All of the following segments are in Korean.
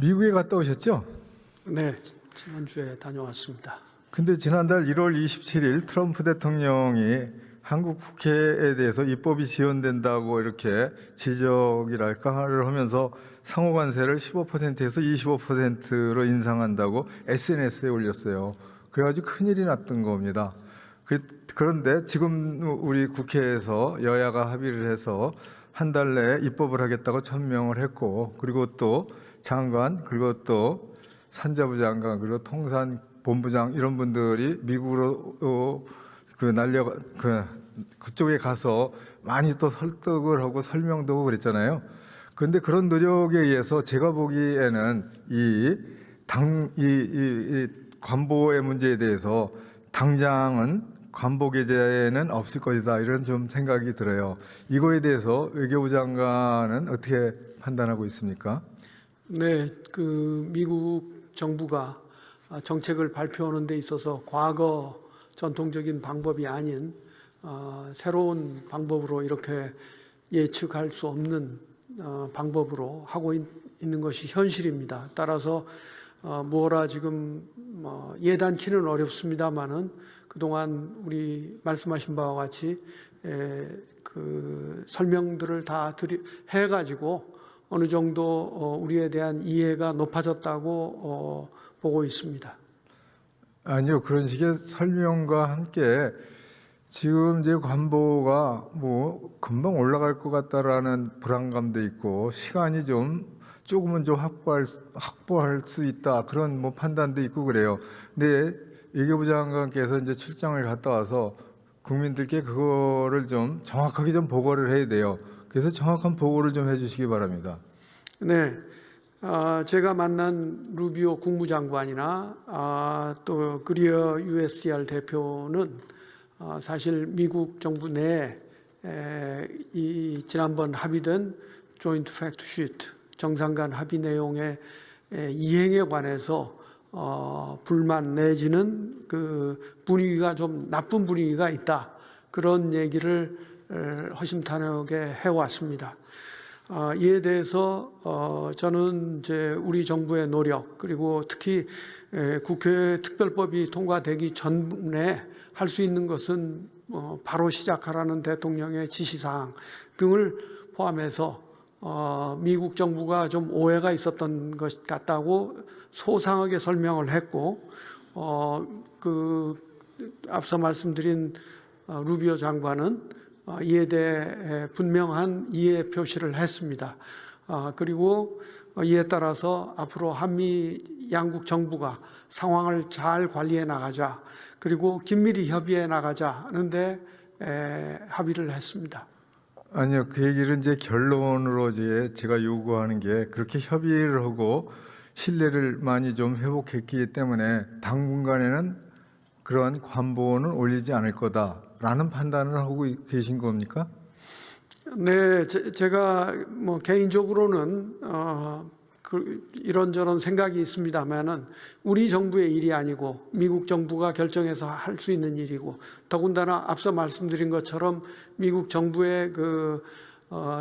미국에 갔다 오셨죠? 네, 지난주에 다녀왔습니다. 근데 지난달 1월 27일 트럼프 대통령이 한국 국회에 대해서 입법이 지연된다고 이렇게 지적이랄까를 하면서 상호관세를 15%에서 25%로 인상한다고 SNS에 올렸어요. 그래가지고 큰일이 났던 겁니다. 그런데 지금 우리 국회에서 여야가 합의를 해서 한 달 내에 입법을 하겠다고 천명을 했고, 그리고 또 장관, 그리고 또 산자부 장관, 그리고 통산본부장 이런 분들이 미국으로 그쪽에 가서 많이 또 설득을 하고 설명도 하고 그랬잖아요. 그런데 그런 노력에 의해서 제가 보기에는 이 관보의 문제에 대해서 당장은 관보 게재는 없을 것이다, 이런 좀 생각이 들어요. 이거에 대해서 외교부 장관은 어떻게 판단하고 있습니까? 네, 미국 정부가 정책을 발표하는 데 있어서 과거 전통적인 방법이 아닌 새로운 방법으로 이렇게 예측할 수 없는 방법으로 하고 있는 것이 현실입니다. 따라서 뭐라 지금 예단치는 어렵습니다만은 그동안 우리 말씀하신 바와 같이 그 설명들을 다 해가지고 어느 정도 우리에 대한 이해가 높아졌다고 보고 있습니다. 아니요, 그런 식의 설명과 함께 지금 이제 관보가 뭐 금방 올라갈 것 같다라는 불안감도 있고, 시간이 조금은 좀 확보할 수 있다, 그런 뭐 판단도 있고 그래요. 근데 외교부 장관께서 이제 출장을 갔다 와서 국민들께 그거를 좀 정확하게 좀 보고를 해야 돼요. 그래서 정확한 보고를 좀 해주시기 바랍니다. 네, 제가 만난 루비오 국무장관이나 또 그리어 USTR 대표는 사실 미국 정부 내에 이 지난번 합의된 조인트 팩트 시트 정상 간 합의 내용의 이행에 관해서 불만 내지는 그 분위기가 좀 나쁜 분위기가 있다, 그런 얘기를 허심탄회하게 해왔습니다. 이에 대해서 저는 이제 우리 정부의 노력, 그리고 특히 국회 특별법이 통과되기 전에 할 수 있는 것은 바로 시작하라는 대통령의 지시사항 등을 포함해서 미국 정부가 좀 오해가 있었던 것 같다고 소상하게 설명을 했고, 앞서 말씀드린 루비오 장관은 이에 대해 분명한 이해 표시를 했습니다. 그리고 이에 따라서 앞으로 한미 양국 정부가 상황을 잘 관리해 나가자, 그리고 긴밀히 협의해 나가자 하는데 합의를 했습니다. 아니요, 그 얘기를 이제 결론으로 제가 요구하는 게, 그렇게 협의를 하고 신뢰를 많이 좀 회복했기 때문에 당분간에는 그러한 관보는 올리지 않을 거다라는 판단을 하고 계신 겁니까? 네, 제가 뭐 개인적으로는 이런저런 생각이 있습니다만은 우리 정부의 일이 아니고 미국 정부가 결정해서 할 수 있는 일이고, 더군다나 앞서 말씀드린 것처럼 미국 정부의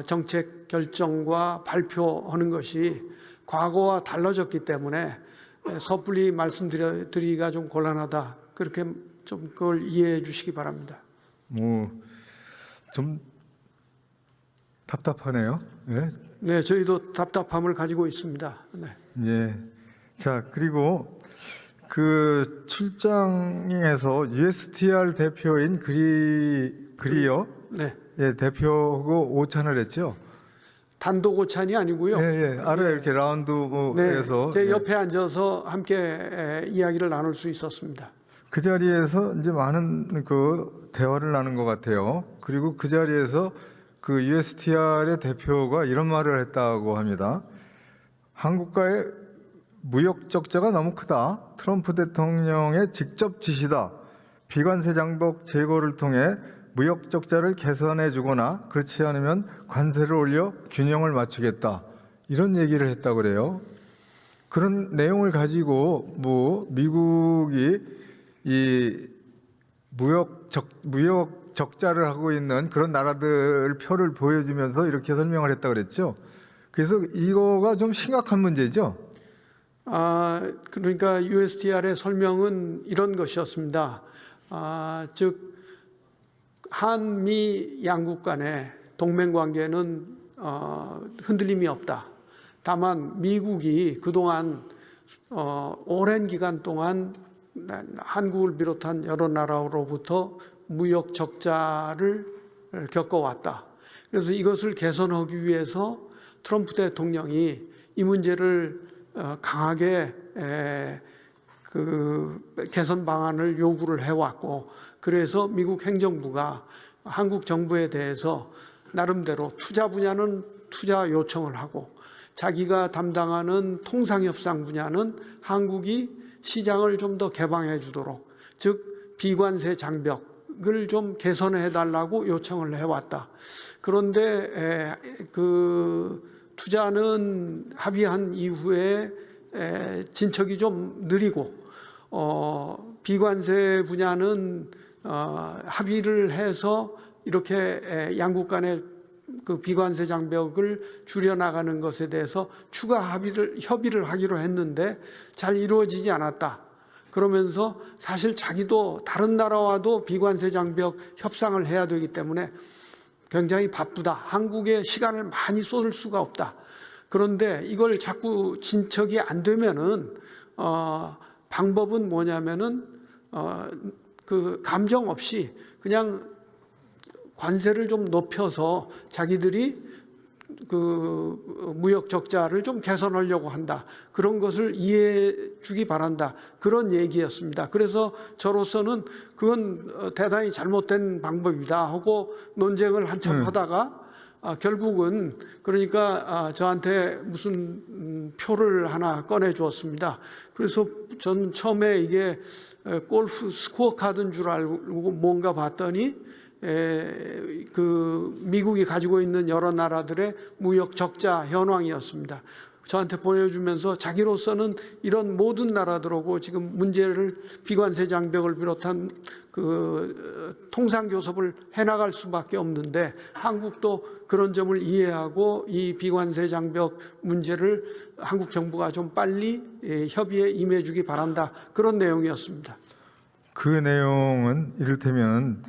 정책 결정과 발표하는 것이 과거와 달라졌기 때문에 섣불리 말씀드리기가 좀 곤란하다, 그렇게 좀 그걸 이해해 주시기 바랍니다. 좀 답답하네요. 네. 네, 저희도 답답함을 가지고 있습니다. 네. 예. 자, 그리고 그 출장에서 USTR 대표인 그리어 네. 예, 대표하고 오찬을 했죠. 단독 오찬이 아니고요. 예, 알아요. 이렇게 라운드에서. 네, 제 옆에 앉아서 함께 이야기를 나눌 수 있었습니다. 그 자리에서 이제 많은 그 대화를 나눈 것 같아요. 그리고 그 자리에서 그 USTR의 대표가 이런 말을 했다고 합니다. 한국과의 무역 적자가 너무 크다. 트럼프 대통령의 직접 지시다. 비관세 장벽 제거를 통해 무역 적자를 개선해 주거나 그렇지 않으면 관세를 올려 균형을 맞추겠다, 이런 얘기를 했다고 그래요. 그런 내용을 가지고 미국이 이 무역 적자를 하고 있는 그런 나라들 표를 보여주면서 이렇게 설명을 했다고 그랬죠. 그래서 이거가 좀 심각한 문제죠. 그러니까 USTR의 설명은 이런 것이었습니다. 즉 한미 양국 간의 동맹 관계는 흔들림이 없다. 다만 미국이 그동안 오랜 기간 동안 한국을 비롯한 여러 나라로부터 무역 적자를 겪어왔다. 그래서 이것을 개선하기 위해서 트럼프 대통령이 이 문제를 강하게 그 개선 방안을 요구를 해왔고, 그래서 미국 행정부가 한국 정부에 대해서 나름대로 투자 분야는 투자 요청을 하고 자기가 담당하는 통상협상 분야는 한국이 시장을 좀 더 개방해 주도록, 즉 비관세 장벽을 좀 개선해 달라고 요청을 해왔다. 그런데 그 투자는 합의한 이후에 진척이 좀 느리고 비관세 분야는 합의를 해서 이렇게 양국 간의 그 비관세 장벽을 줄여나가는 것에 대해서 추가 협의를 하기로 했는데 잘 이루어지지 않았다. 그러면서 사실 자기도 다른 나라와도 비관세 장벽 협상을 해야 되기 때문에 굉장히 바쁘다. 한국에 시간을 많이 쏟을 수가 없다. 그런데 이걸 자꾸 진척이 안 되면은 방법은 뭐냐면은 그 감정 없이 그냥 관세를 좀 높여서 자기들이 그 무역 적자를 좀 개선하려고 한다. 그런 것을 이해해 주기 바란다. 그런 얘기였습니다. 그래서 저로서는 그건 대단히 잘못된 방법이다 하고 논쟁을 한참 하다가 결국은 그러니까 저한테 무슨 표를 하나 꺼내 주었습니다. 그래서 저는 처음에 이게 골프 스코어 카드인 줄 알고 뭔가 봤더니 그 미국이 가지고 있는 여러 나라들의 무역 적자 현황이었습니다. 저한테 보여주면서 자기로서는 이런 모든 나라들하고 지금 문제를 비관세 장벽을 비롯한 그 통상 교섭을 해나갈 수밖에 없는데 한국도 그런 점을 이해하고 이 비관세 장벽 문제를 한국 정부가 좀 빨리 협의에 임해주기 바란다. 그런 내용이었습니다. 그 내용은 이를테면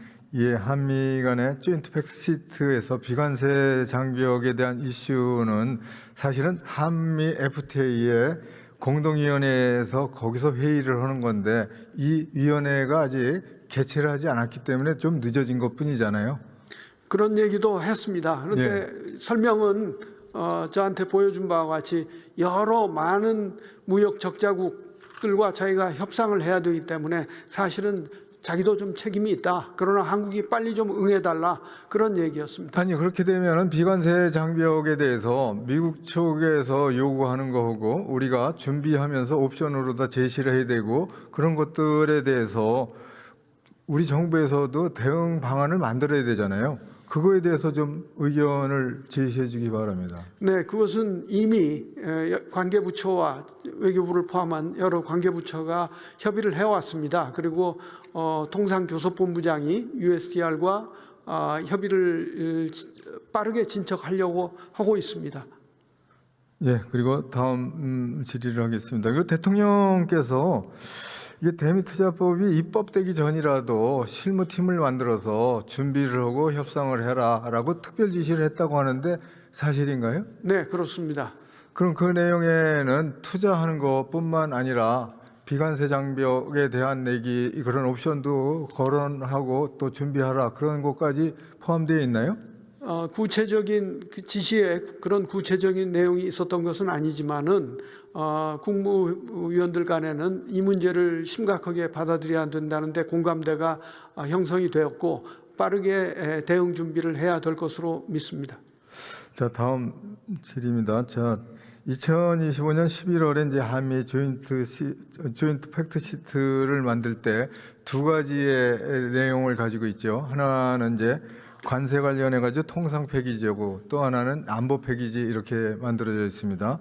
한미 간의 조인트 팩트 시트에서 비관세 장벽에 대한 이슈는 사실은 한미 FTA의 공동위원회에서 거기서 회의를 하는 건데 이 위원회가 아직 개최를 하지 않았기 때문에 좀 늦어진 것뿐이잖아요. 그런 얘기도 했습니다. 그런데 설명은 저한테 보여준 바와 같이 여러 많은 무역 적자국들과 저희가 협상을 해야 되기 때문에 사실은 자기도 좀 책임이 있다. 그러나 한국이 빨리 좀 응해달라. 그런 얘기였습니다. 아니 그렇게 되면 비관세 장벽에 대해서 미국 쪽에서 요구하는 거하고 우리가 준비하면서 옵션으로 다 제시를 해야 되고 그런 것들에 대해서 우리 정부에서도 대응 방안을 만들어야 되잖아요. 그거에 대해서 좀 의견을 제시해 주기 바랍니다. 네, 그것은 이미 관계부처와 외교부를 포함한 여러 관계부처가 협의를 해왔습니다. 그리고 통상교섭본부장이 USTR과 협의를 빠르게 진척하려고 하고 있습니다. 예, 그리고 다음 질의를 하겠습니다. 그리고 대통령께서 이게 대미투자법이 입법되기 전이라도 실무팀을 만들어서 준비를 하고 협상을 해라라고 특별 지시를 했다고 하는데 사실인가요? 네, 그렇습니다. 그럼 그 내용에는 투자하는 것뿐만 아니라 비관세 장벽에 대한 내기 그런 옵션도 거론하고 또 준비하라 그런 것까지 포함되어 있나요? 구체적인 그 지시에 그런 구체적인 내용이 있었던 것은 아니지만은 국무위원들 간에는 이 문제를 심각하게 받아들여야 된다는데 공감대가 형성이 되었고 빠르게 대응 준비를 해야 될 것으로 믿습니다. 자, 다음 질의입니다. 자, 2025년 11월에 이제 한미 조인트 팩트 시트를 만들 때 두 가지의 내용을 가지고 있죠. 하나는 이제 관세 관련해 가지고 통상 패키지고 또 하나는 안보 패키지 이렇게 만들어져 있습니다.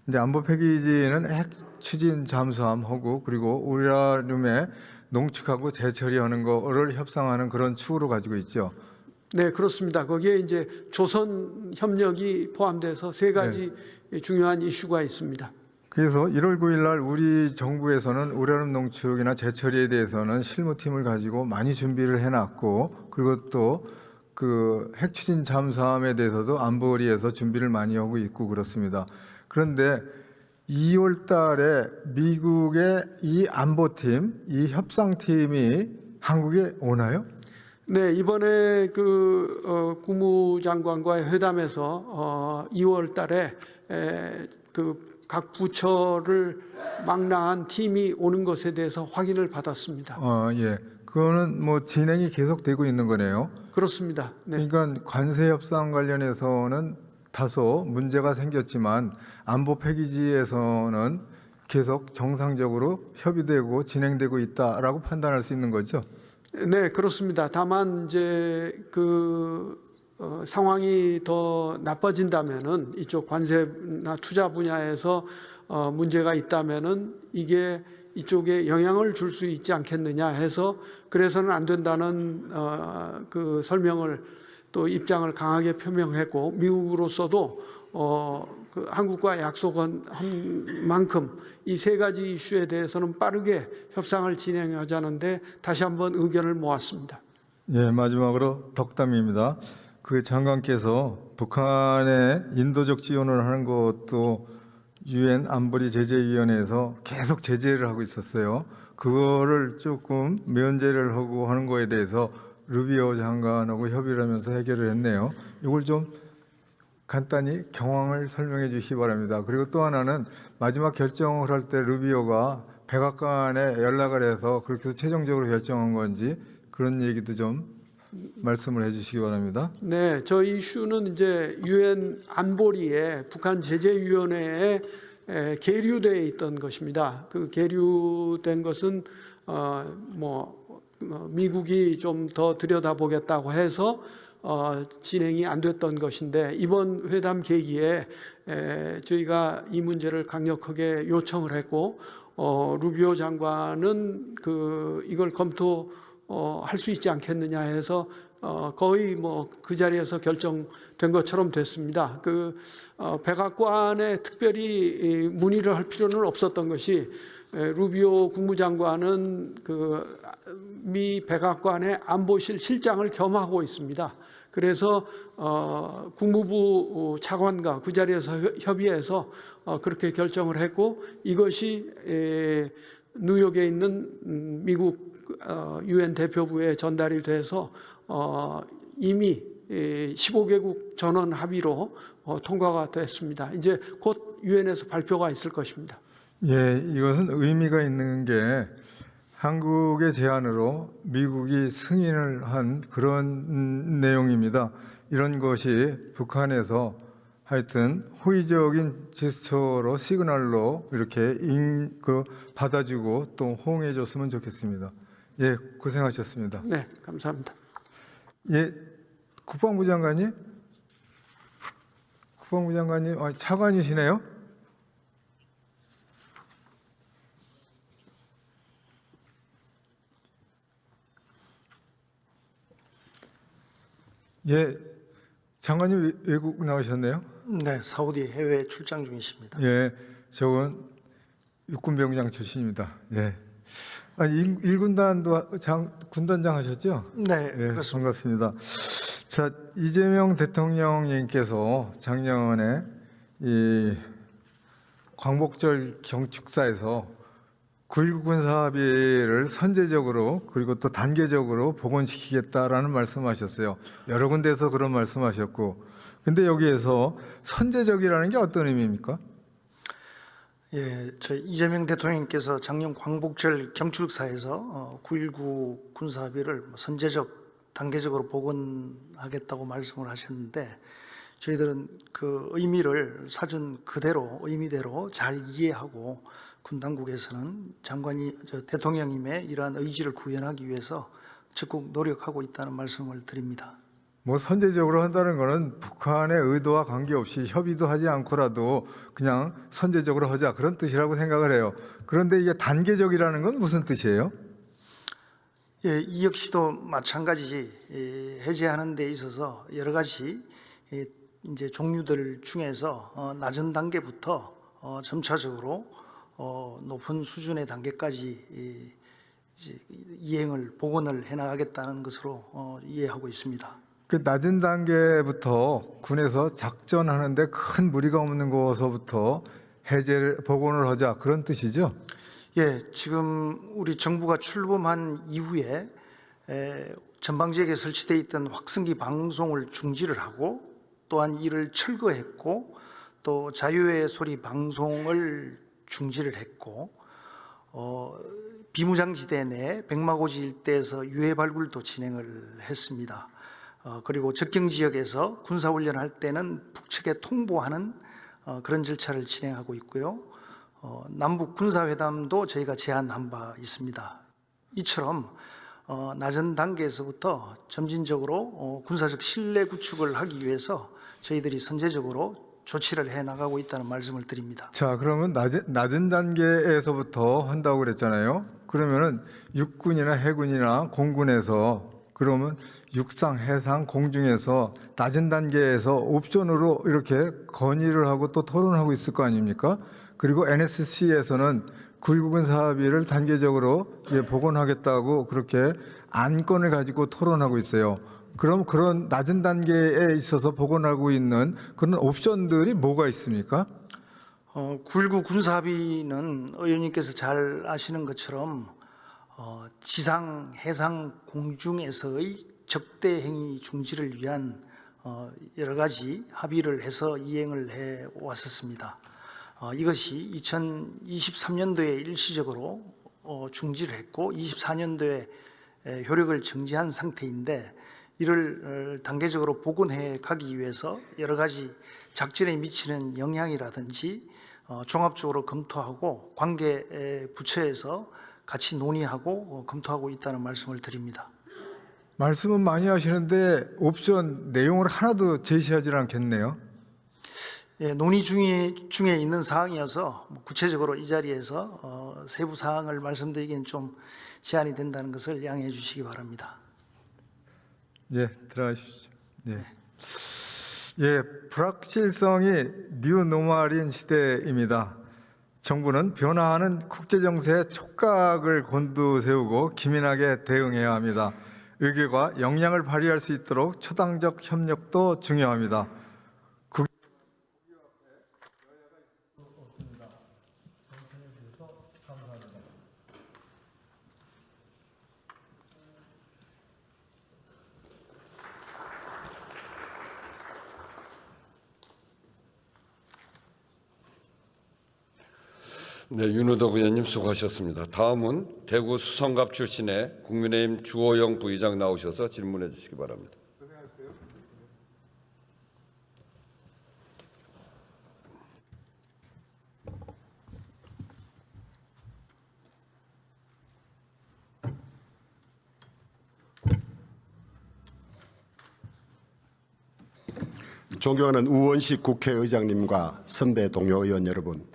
이제 안보 패키지는 핵 추진 잠수함하고 그리고 우라늄에 농축하고 재처리하는 거를 협상하는 그런 축으로 가지고 있죠. 네, 그렇습니다. 거기에 이제 조선 협력이 포함돼서 세 가지 중요한 이슈가 있습니다. 그래서 1월 9일 날 우리 정부에서는 우라늄 농축이나 재처리에 대해서는 실무팀을 가지고 많이 준비를 해놨고, 그리고 또 그 핵추진 잠수함에 대해서도 안보리에서 준비를 많이 하고 있고 그렇습니다. 그런데 2월 달에 미국의 이 안보팀, 이 협상팀이 한국에 오나요? 네, 이번에 국무장관과의 회담에서 2월 달에 그 각 부처를 망라한 팀이 오는 것에 대해서 확인을 받았습니다. 예. 그거는 뭐 진행이 계속되고 있는 거네요. 그렇습니다. 네. 그러니까 관세 협상 관련해서는 다소 문제가 생겼지만 안보 패키지에서는 계속 정상적으로 협의되고 진행되고 있다라고 판단할 수 있는 거죠. 네, 그렇습니다. 다만 이제 상황이 더 나빠진다면은 이쪽 관세나 투자 분야에서 문제가 있다면은 이게 이쪽에 영향을 줄 수 있지 않겠느냐 해서 그래서는 안 된다는 그 설명을 또 입장을 강하게 표명했고 미국으로서도 그 한국과 약속한 만큼 이 세 가지 이슈에 대해서는 빠르게 협상을 진행하자는데 다시 한번 의견을 모았습니다. 예, 마지막으로 덕담입니다. 그 장관께서 북한에 인도적 지원을 하는 것도 유엔 안보리 제재위원회에서 계속 제재를 하고 있었어요. 그거를 조금 면제를 하고 하는 거에 대해서 루비오 장관하고 협의를 하면서 해결을 했네요. 이걸 좀 간단히 경황을 설명해 주시기 바랍니다. 그리고 또 하나는 마지막 결정을 할 때 루비오가 백악관에 연락을 해서 그렇게 해서 최종적으로 결정한 건지 그런 얘기도 좀 말씀을 해 주시기 바랍니다. 네, 저 이슈는 이제 유엔 안보리의 북한 제재위원회에 계류되어 있던 것입니다. 그 계류된 것은 미국이 좀 더 들여다보겠다고 해서 진행이 안 됐던 것인데 이번 회담 계기에 저희가 이 문제를 강력하게 요청을 했고 루비오 장관은 이걸 검토할 수 있지 않겠느냐 해서 거의 그 자리에서 결정된 것처럼 됐습니다. 백악관에 특별히 문의를 할 필요는 없었던 것이 루비오 국무장관은 미 백악관의 안보실 실장을 겸하고 있습니다. 그래서 국무부 차관과 그 자리에서 협의해서 그렇게 결정을 했고 이것이 뉴욕에 있는 미국 유엔 대표부에 전달이 돼서 이미 15개국 전원 합의로 통과가 됐습니다. 이제 곧 유엔에서 발표가 있을 것입니다. 예, 이것은 의미가 있는 게 한국의 제안으로 미국이 승인을 한 그런 내용입니다. 이런 것이 북한에서 하여튼 호의적인 제스처로 시그널로 이렇게 받아주고 또 호응해 줬으면 좋겠습니다. 예, 고생하셨습니다. 네, 감사합니다. 예, 국방부 장관님 차관이시네요. 예, 장관님 외국 나오셨네요. 네, 사우디 해외 출장 중이십니다. 예, 저건 육군병장 출신입니다. 예. 일군단도 군단장 하셨죠? 네, 예, 그렇습니다. 반갑습니다. 자, 이재명 대통령님께서 작년에 이 광복절 경축사에서 9.19 군사합의를 선제적으로 그리고 또 단계적으로 복원시키겠다라는 말씀하셨어요. 여러 군데에서 그런 말씀하셨고, 근데 여기에서 선제적이라는 게 어떤 의미입니까? 예, 이재명 대통령께서 작년 광복절 경축사에서 9.19 군사합의를 선제적, 단계적으로 복원하겠다고 말씀을 하셨는데 저희들은 그 의미를 사전 그대로 의미대로 잘 이해하고 군 당국에서는 대통령님의 이러한 의지를 구현하기 위해서 적극 노력하고 있다는 말씀을 드립니다. 뭐 선제적으로 한다는 거는 북한의 의도와 관계없이 협의도 하지 않고라도 그냥 선제적으로 하자 그런 뜻이라고 생각을 해요. 그런데 이게 단계적이라는 건 무슨 뜻이에요? 예, 이 역시도 마찬가지 해제하는 데 있어서 여러 가지 이제 종류들 중에서 낮은 단계부터 점차적으로 높은 수준의 단계까지 이제 이행을 복원을 해나가겠다는 것으로 이해하고 있습니다. 그 낮은 단계부터 군에서 작전하는데 큰 무리가 없는 곳서부터 해제를 복원을 하자 그런 뜻이죠? 예, 지금 우리 정부가 출범한 이후에 전방 지역에 설치되어 있던 확성기 방송을 중지를 하고 또한 이를 철거했고 또 자유의 소리 방송을 중지를 했고 비무장지대 내 백마고지 일대에서 유해 발굴도 진행을 했습니다. 그리고 적경 지역에서 군사훈련할 때는 북측에 통보하는 그런 절차를 진행하고 있고요. 남북 군사회담도 저희가 제안한 바 있습니다. 이처럼 낮은 단계에서부터 점진적으로 군사적 신뢰 구축을 하기 위해서 저희들이 선제적으로 조치를 해 나가고 있다는 말씀을 드립니다. 자, 그러면 낮은 단계에서부터 한다고 그랬잖아요. 그러면은 육군이나 해군이나 공군에서 그러면 육상, 해상, 공중에서 낮은 단계에서 옵션으로 이렇게 건의를 하고 또 토론하고 있을 거 아닙니까? 그리고 NSC에서는 굴국은 사업비를 단계적으로 복원하겠다고 그렇게 안건을 가지고 토론하고 있어요. 그럼 그런 낮은 단계에 있어서 복원하고 있는 그런 옵션들이 뭐가 있습니까? 9.19 군사합의는 의원님께서 잘 아시는 것처럼 지상, 해상, 공중에서의 적대 행위 중지를 위한 여러 가지 합의를 해서 이행을 해 왔었습니다. 이것이 2023년도에 일시적으로 중지를 했고 24년도에 효력을 정지한 상태인데 이를 단계적으로 복원해 가기 위해서 여러 가지 작전에 미치는 영향이라든지 종합적으로 검토하고 관계 부처에서 같이 논의하고 검토하고 있다는 말씀을 드립니다. 말씀은 많이 하시는데 옵션 내용을 하나도 제시하지 않겠네요. 예, 논의 중에 있는 사항이어서 구체적으로 이 자리에서 세부 사항을 말씀드리기는 좀 제한이 된다는 것을 양해해 주시기 바랍니다. 예, 들어가십시오. 예. 예, 불확실성이 뉴노멀인 시대입니다. 정부는 변화하는 국제정세에 촉각을 곤두세우고 기민하게 대응해야 합니다. 의결과 역량을 발휘할 수 있도록 초당적 협력도 중요합니다. 네, 윤호덕 의원님 수고하셨습니다. 다음은 대구 수성갑 출신의 국민의힘 주호영 부의장 나오셔서 질문해 주시기 바랍니다. 존경하는 우원식 국회의장님과 선배 동료 의원 여러분,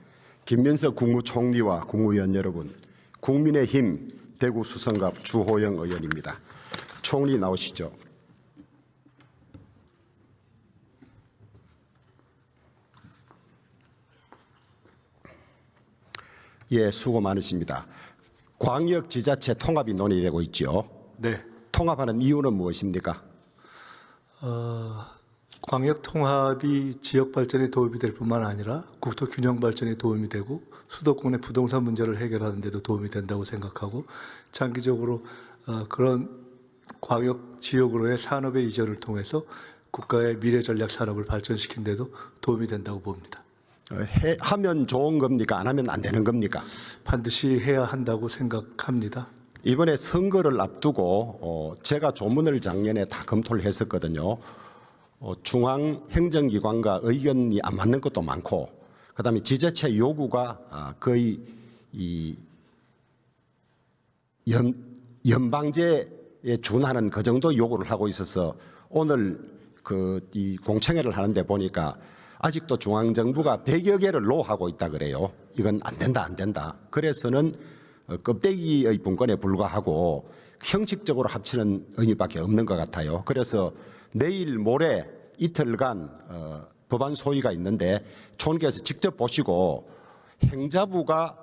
김민석 국무총리와 국무위원 여러분, 국민의힘 대구 수성갑 주호영 의원입니다. 총리 나오시죠. 예, 수고 많으십니다. 광역 지자체 통합이 논의되고 있죠. 네, 통합하는 이유는 무엇입니까? 광역 통합이 지역 발전에 도움이 될 뿐만 아니라 국토 균형 발전에 도움이 되고 수도권의 부동산 문제를 해결하는 데도 도움이 된다고 생각하고 장기적으로 그런 광역 지역으로의 산업의 이전을 통해서 국가의 미래 전략 산업을 발전시키는 데도 도움이 된다고 봅니다. 하면 좋은 겁니까? 안 하면 안 되는 겁니까? 반드시 해야 한다고 생각합니다. 이번에 선거를 앞두고 제가 조문을 작년에 다 검토를 했었거든요. 중앙 행정기관과 의견이 안 맞는 것도 많고, 그다음에 지자체 요구가 거의 이 연방제에 준하는 그 정도 요구를 하고 있어서 오늘 이 공청회를 하는데 보니까 아직도 중앙정부가 100여 개를 노하고 있다 그래요. 이건 안 된다. 그래서는 껍데기의 분권에 불과하고 형식적으로 합치는 의미밖에 없는 것 같아요. 그래서 내일 모레 이틀간 법안 소위가 있는데 총리께서 직접 보시고 행자부가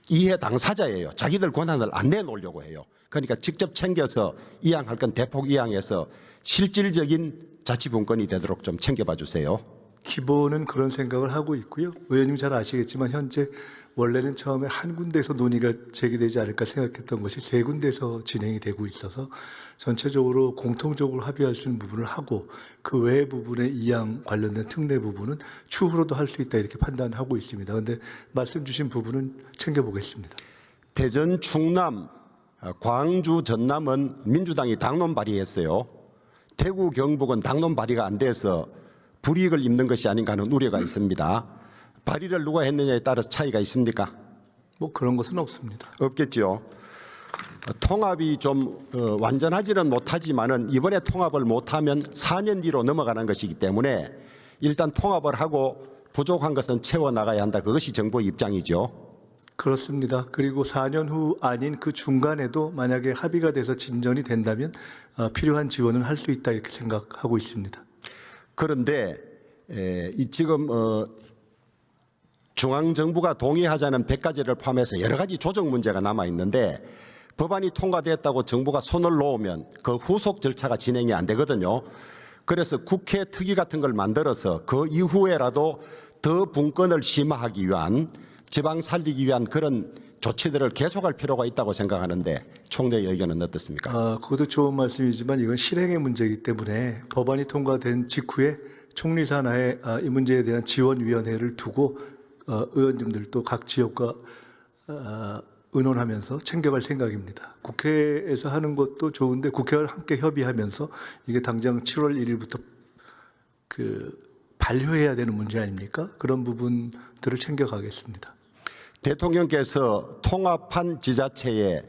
이해 당사자예요. 자기들 권한을 안 내놓으려고 해요. 그러니까 직접 챙겨서 이양할 건 대폭 이양해서 실질적인 자치분권이 되도록 좀 챙겨봐 주세요. 기본은 그런 생각을 하고 있고요. 의원님 잘 아시겠지만 현재 원래는 처음에 한 군데에서 논의가 제기되지 않을까 생각했던 것이 세 군데에서 진행이 되고 있어서 전체적으로 공통적으로 합의할 수 있는 부분을 하고 그 외의 부분의 이양 관련된 특례 부분은 추후로도 할 수 있다 이렇게 판단하고 있습니다. 그런데 말씀 주신 부분은 챙겨보겠습니다. 대전, 충남, 광주, 전남은 민주당이 당론 발의했어요. 대구, 경북은 당론 발의가 안 돼서 불이익을 입는 것이 아닌가 하는 우려가 있습니다. 발의를 누가 했느냐에 따라서 차이가 있습니까? 뭐 그런 것은 없습니다. 없겠죠. 통합이 좀 완전하지는 못하지만은 이번에 통합을 못하면 4년 뒤로 넘어가는 것이기 때문에 일단 통합을 하고 부족한 것은 채워나가야 한다. 그것이 정부의 입장이죠. 그렇습니다. 그리고 4년 후 아닌 그 중간에도 만약에 합의가 돼서 진전이 된다면 필요한 지원은 할 수 있다 이렇게 생각하고 있습니다. 그런데 지금 중앙정부가 동의하자는 100가지를 포함해서 여러 가지 조정 문제가 남아 있는데 법안이 통과됐다고 정부가 손을 놓으면 그 후속 절차가 진행이 안 되거든요. 그래서 국회 특위 같은 걸 만들어서 그 이후에라도 더 분권을 심화하기 위한 지방 살리기 위한 그런 조치들을 계속할 필요가 있다고 생각하는데 총리의 의견은 어떻습니까? 그것도 좋은 말씀이지만 이건 실행의 문제이기 때문에 법안이 통과된 직후에 총리 산하에 이 문제에 대한 지원위원회를 두고 의원님들도 각 지역과 의논하면서 챙겨갈 생각입니다. 국회에서 하는 것도 좋은데 국회와 함께 협의하면서 이게 당장 7월 1일부터 반려해야 되는 문제 아닙니까? 그런 부분들을 챙겨가겠습니다. 대통령께서 통합한 지자체에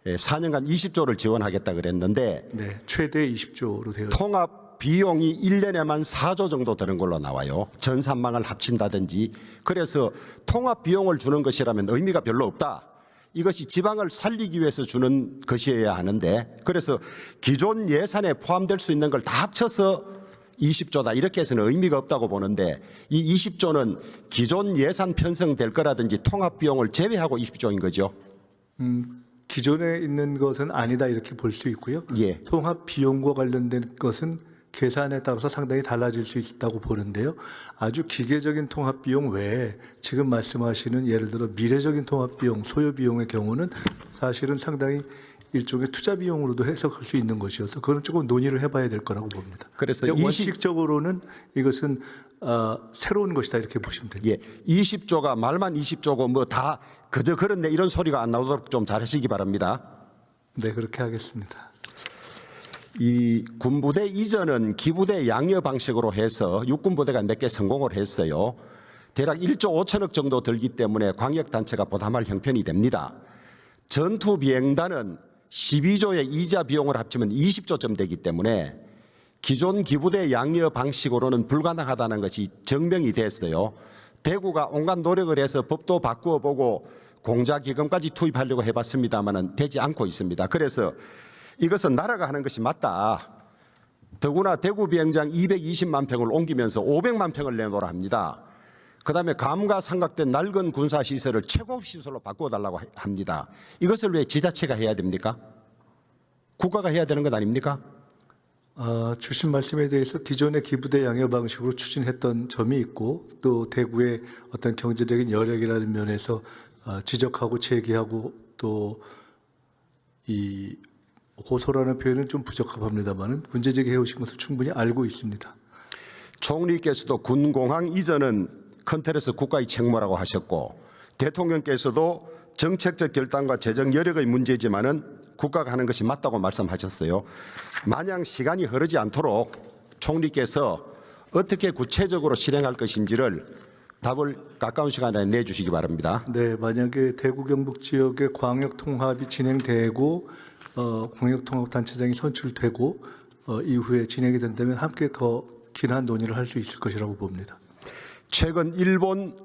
4년간 20조를 지원하겠다 그랬는데 네, 최대 20조로 되어 있습니다. 통합 비용이 1년에만 4조 정도 드는 걸로 나와요. 전산망을 합친다든지. 그래서 통합 비용을 주는 것이라면 의미가 별로 없다. 이것이 지방을 살리기 위해서 주는 것이어야 하는데 그래서 기존 예산에 포함될 수 있는 걸 다 합쳐서 20조다 이렇게 해서는 의미가 없다고 보는데 이 20조는 기존 예산 편성될 거라든지 통합 비용을 제외하고 20조인 거죠. 기존에 있는 것은 아니다 이렇게 볼 수 있고요. 예. 통합 비용과 관련된 것은 계산에 따라서 상당히 달라질 수 있다고 보는데요. 아주 기계적인 통합 비용 외에 지금 말씀하시는 예를 들어 미래적인 통합 비용, 소요 비용의 경우는 사실은 상당히 일종의 투자 비용으로도 해석할 수 있는 것이어서 그건 조금 논의를 해봐야 될 거라고 봅니다. 그래서 원칙적으로는 이것은 새로운 것이다 이렇게 보시면 됩니다. 예, 20조가 말만 20조고 뭐 다 그저 그렇네 이런 소리가 안 나오도록 좀 잘하시기 바랍니다. 네, 그렇게 하겠습니다. 이 군부대 이전은 기부대 양여 방식으로 해서 육군부대가 몇 개 성공을 했어요. 대략 1조 5천억 정도 들기 때문에 광역단체가 부담할 형편이 됩니다. 전투비행단은 12조의 이자 비용을 합치면 20조쯤 되기 때문에 기존 기부대 양여 방식으로는 불가능하다는 것이 증명이 됐어요. 대구가 온갖 노력을 해서 법도 바꾸어 보고 공자기금까지 투입하려고 해봤습니다마는 되지 않고 있습니다. 그래서 이것은 나라가 하는 것이 맞다. 더구나 대구 비행장 220만 평을 옮기면서 500만 평을 내놓으라 합니다. 그다음에 감가상각된 낡은 군사시설을 최고시설로 바꾸어달라고 합니다. 이것을 왜 지자체가 해야 됩니까? 국가가 해야 되는 것 아닙니까? 주신 말씀에 대해서 기존의 기부대 양여 방식으로 추진했던 점이 있고 또 대구의 어떤 경제적인 여력이라는 면에서 지적하고 제기하고 또 이 호소라는 표현은 좀 부적합합니다만은 문제 제기해 오신 것을 충분히 알고 있습니다. 총리께서도 군공항 이전은 큰 틀에서 국가의 책무라고 하셨고 대통령께서도 정책적 결단과 재정 여력의 문제지만은 국가가 하는 것이 맞다고 말씀하셨어요. 마냥 시간이 흐르지 않도록 총리께서 어떻게 구체적으로 실행할 것인지를 답을 가까운 시간 안에 내주시기 바랍니다. 네, 만약에 대구 경북 지역의 광역 통합이 진행되고 광역 통합 단체장이 선출되고 이후에 진행이 된다면 함께 더 긴한 논의를 할 수 있을 것이라고 봅니다. 최근 일본